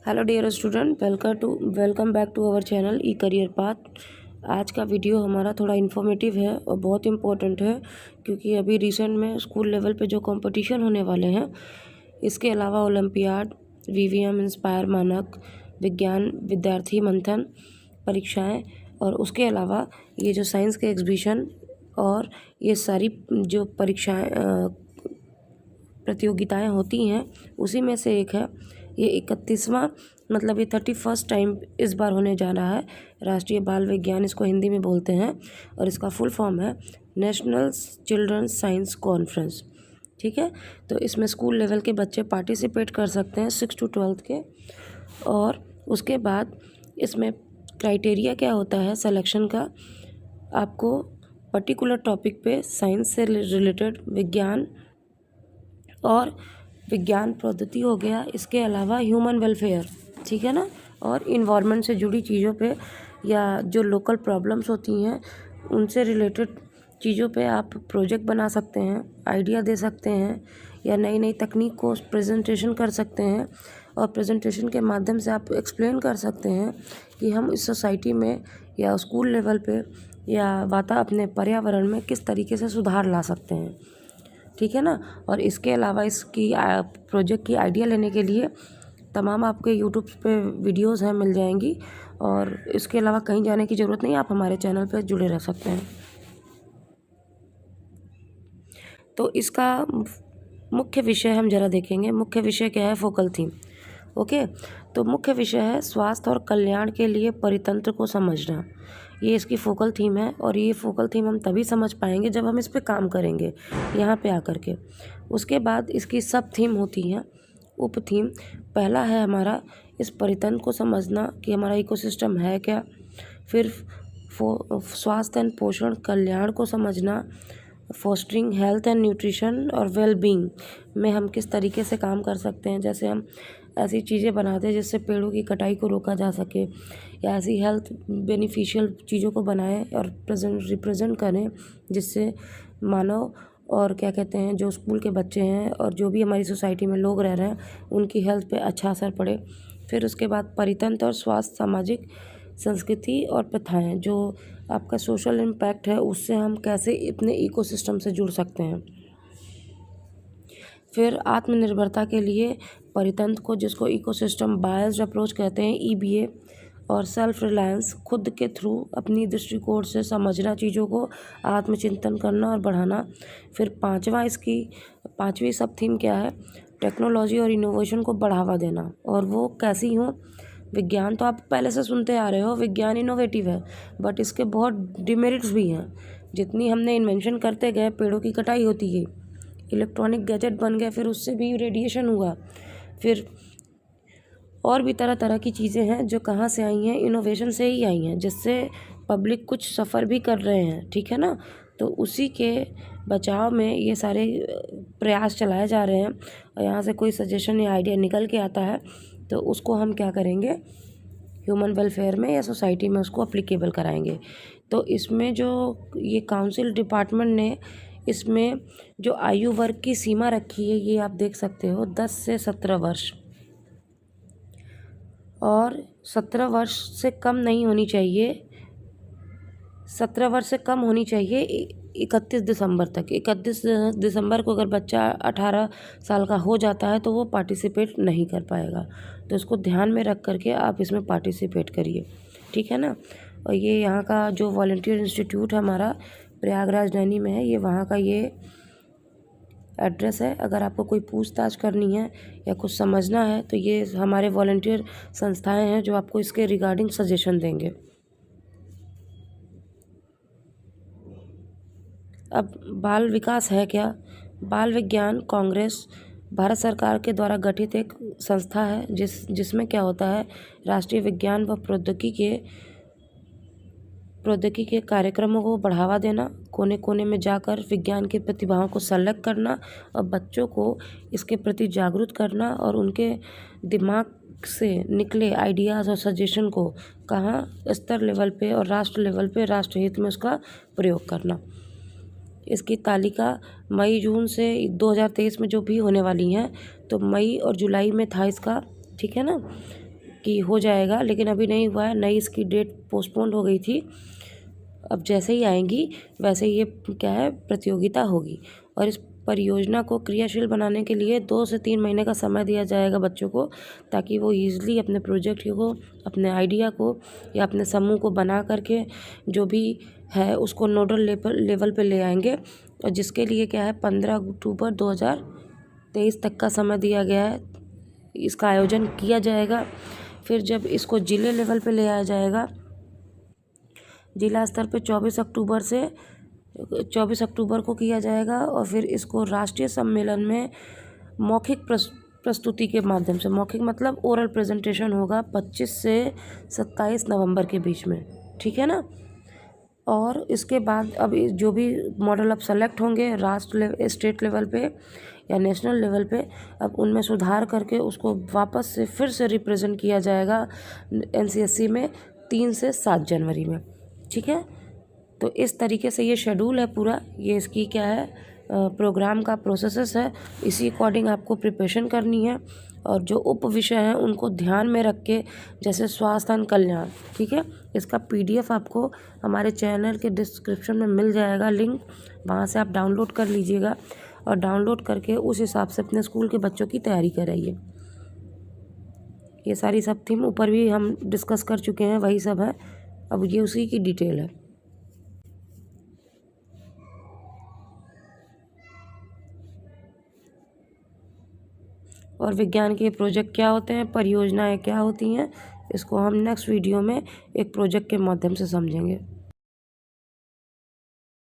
Hello dear student, welcome back to our channel E career path. आज का video हमारा थोड़ा इन्फॉर्मेटिव है और बहुत इम्पोर्टेंट है, क्योंकि अभी रिसेंट में स्कूल लेवल पे जो कंपटीशन होने वाले हैं, इसके अलावा ओलंपियाड, वीवीएम इंस्पायर मानक, विज्ञान विद्यार्थी मंथन परीक्षाएं, और उसके अलावा ये जो साइंस के एग्जीबिशन और ये सारी जो प्रतियोगिताएं होती हैं, उसी में से एक है ये 31वां, मतलब ये 31st टाइम इस बार होने जा रहा है। राष्ट्रीय बाल विज्ञान इसको हिंदी में बोलते हैं, और इसका फुल फॉर्म है नेशनल चिल्ड्रंस साइंस कॉन्फ्रेंस। ठीक है, तो इसमें स्कूल लेवल के बच्चे पार्टिसिपेट कर सकते हैं 6 to 12 के। और उसके बाद इसमें क्राइटेरिया क्या होता है सिलेक्शन का, आपको पर्टिकुलर टॉपिक पे साइंस से रिलेटेड विज्ञान और विज्ञान पद्धति हो गया, इसके अलावा ह्यूमन वेलफेयर, ठीक है ना, और इन्वायरमेंट से जुड़ी चीज़ों पे या जो लोकल प्रॉब्लम्स होती हैं उनसे रिलेटेड चीज़ों पे आप प्रोजेक्ट बना सकते हैं, आइडिया दे सकते हैं, या नई नई तकनीक को प्रेजेंटेशन कर सकते हैं। और प्रेजेंटेशन के माध्यम से आप एक्सप्लेन कर सकते हैं कि हम इस सोसाइटी में या स्कूल लेवल पे या अपने पर्यावरण में किस तरीके से सुधार ला सकते हैं। ठीक है ना। और इसके अलावा इसकी प्रोजेक्ट की आइडिया लेने के लिए तमाम आपके यूट्यूब पे वीडियोस हैं, मिल जाएंगी, और इसके अलावा कहीं जाने की ज़रूरत नहीं, आप हमारे चैनल पे जुड़े रह सकते हैं। तो इसका मुख्य विषय हम ज़रा देखेंगे। मुख्य विषय क्या है? Focal theme. ओके, तो मुख्य विषय है स्वास्थ्य और कल्याण के लिए परितंत्र को समझना। ये इसकी फोकल थीम है, और ये फोकल थीम हम तभी समझ पाएंगे जब हम इस पे काम करेंगे यहाँ पे आकर के। उसके बाद इसकी सब थीम होती हैं, उप थीम। पहला है हमारा इस परितंत्र को समझना कि हमारा इकोसिस्टम है क्या। फिर स्वास्थ्य एंड पोषण कल्याण को समझना, फॉस्टरिंग हेल्थ एंड न्यूट्रिशन और वेलबींग में हम किस तरीके से काम कर सकते हैं। जैसे हम ऐसी चीज़ें बनाते हैं जिससे पेड़ों की कटाई को रोका जा सके, या ऐसी हेल्थ बेनिफिशियल चीज़ों को बनाएं और रिप्रेजेंट करें जिससे मानव और क्या कहते हैं जो स्कूल के बच्चे हैं और जो भी हमारी सोसाइटी में लोग रह रहे हैं उनकी हेल्थ पे अच्छा असर पड़े। फिर उसके बाद परितंत्र और स्वास्थ्य, सामाजिक संस्कृति और प्रथाएं, जो आपका सोशल इम्पैक्ट है उससे हम कैसे अपने इकोसिस्टम से जुड़ सकते हैं। फिर आत्मनिर्भरता के लिए परितंत्र को, जिसको इकोसिस्टम बायस्ड अप्रोच कहते हैं, ईबीए, और सेल्फ रिलायंस, खुद के थ्रू अपनी दृष्टिकोण से समझना चीज़ों को, आत्मचिंतन करना और बढ़ाना। फिर पांचवी सब थीम क्या है? टेक्नोलॉजी और इनोवेशन को बढ़ावा देना, और वो कैसी हो? विज्ञान तो आप पहले से सुनते आ रहे हो, विज्ञान इनोवेटिव है, बट इसके बहुत डिमेरिट्स भी हैं। जितनी हमने इन्वेंशन करते गए, पेड़ों की कटाई होती गई, इलेक्ट्रॉनिक गैजेट बन गए, फिर उससे भी रेडिएशन हुआ, फिर और भी तरह तरह की चीज़ें हैं जो कहाँ से आई हैं? इनोवेशन से ही आई हैं, जिससे पब्लिक कुछ सफ़र भी कर रहे हैं। ठीक है ना। तो उसी के बचाव में ये सारे प्रयास चलाए जा रहे हैं, और यहाँ से कोई सजेशन या आइडिया निकल के आता है तो उसको हम क्या करेंगे, ह्यूमन वेलफेयर में या सोसाइटी में उसको अप्लीकेबल कराएंगे। तो इसमें जो ये काउंसिल डिपार्टमेंट ने इसमें जो आयु वर्ग की सीमा रखी है, ये आप देख सकते हो 10 से 17 वर्ष, और 17 वर्ष से कम नहीं होनी चाहिए। 17 वर्ष से कम होनी चाहिए 31 दिसंबर तक। 31 दिसंबर को अगर बच्चा 18 साल का हो जाता है तो वो पार्टिसिपेट नहीं कर पाएगा। तो इसको ध्यान में रख करके आप इसमें पार्टिसिपेट करिए। ठीक है ना। और ये यहाँ का जो वॉलंटियर इंस्टीट्यूट है हमारा, प्रयागराज नैनी में है, ये वहाँ का ये एड्रेस है। अगर आपको कोई पूछताछ करनी है या कुछ समझना है तो ये हमारे वॉलंटियर संस्थाएं हैं जो आपको इसके रिगार्डिंग सजेशन देंगे। अब बाल विकास है क्या? बाल विज्ञान कांग्रेस भारत सरकार के द्वारा गठित एक संस्था है जिसमें क्या होता है, राष्ट्रीय विज्ञान व प्रौद्योगिकी के कार्यक्रमों को बढ़ावा देना, कोने कोने में जाकर विज्ञान की प्रतिभाओं को सेलेक्ट करना और बच्चों को इसके प्रति जागरूक करना, और उनके दिमाग से निकले आइडियाज़ और सजेशन को कहाँ स्तर लेवल पे और राष्ट्र लेवल पे राष्ट्रहित में उसका प्रयोग करना। इसकी तालिका मई जून से 2023 में जो भी होने वाली हैं, तो मई और जुलाई में था इसका। ठीक है ना। कि हो जाएगा, लेकिन अभी नहीं हुआ है। नई इसकी डेट पोस्टपोन्ड हो गई थी। अब जैसे ही आएंगी वैसे ही ये क्या है, प्रतियोगिता होगी। और इस परियोजना को क्रियाशील बनाने के लिए 2 से 3 महीने का समय दिया जाएगा बच्चों को, ताकि वो ईज़िली अपने प्रोजेक्ट को, अपने आइडिया को या अपने समूह को बना करके जो भी है उसको नोडल लेवल पे ले आएंगे। और जिसके लिए क्या है 15 अक्टूबर 2023 तक का समय दिया गया है। इसका आयोजन किया जाएगा। फिर जब इसको जिले लेवल पे ले आया जाएगा, जिला स्तर पे 24 अक्टूबर को किया जाएगा। और फिर इसको राष्ट्रीय सम्मेलन में मौखिक प्रस्तुति के माध्यम से, मौखिक मतलब ओरल प्रेजेंटेशन होगा 25 से 27 नवंबर के बीच में, ठीक है ना। और इसके बाद अब जो भी मॉडल अब सेलेक्ट होंगे स्टेट लेवल पे या नेशनल लेवल पे, अब उनमें सुधार करके उसको वापस से फिर से रिप्रेजेंट किया जाएगा NCSC में 3 से 7 जनवरी में, ठीक है। तो इस तरीके से ये शेड्यूल है पूरा, ये इसकी क्या है प्रोग्राम का प्रोसेस है। इसी अकॉर्डिंग आपको प्रिपरेशन करनी है। और जो उप विषय हैं उनको ध्यान में रख के, जैसे स्वास्थ्य एवं कल्याण, ठीक है, इसका PDF आपको हमारे चैनल के डिस्क्रिप्शन में मिल जाएगा लिंक, वहाँ से आप डाउनलोड कर लीजिएगा। और डाउनलोड करके उस हिसाब से अपने स्कूल के बच्चों की तैयारी कराइए। ये सारी सब थीम ऊपर भी हम डिस्कस कर चुके हैं, वही सब है, अब ये उसी की डिटेल है। और विज्ञान के प्रोजेक्ट क्या होते हैं, परियोजनाएं क्या होती हैं, इसको हम नेक्स्ट वीडियो में एक प्रोजेक्ट के माध्यम से समझेंगे।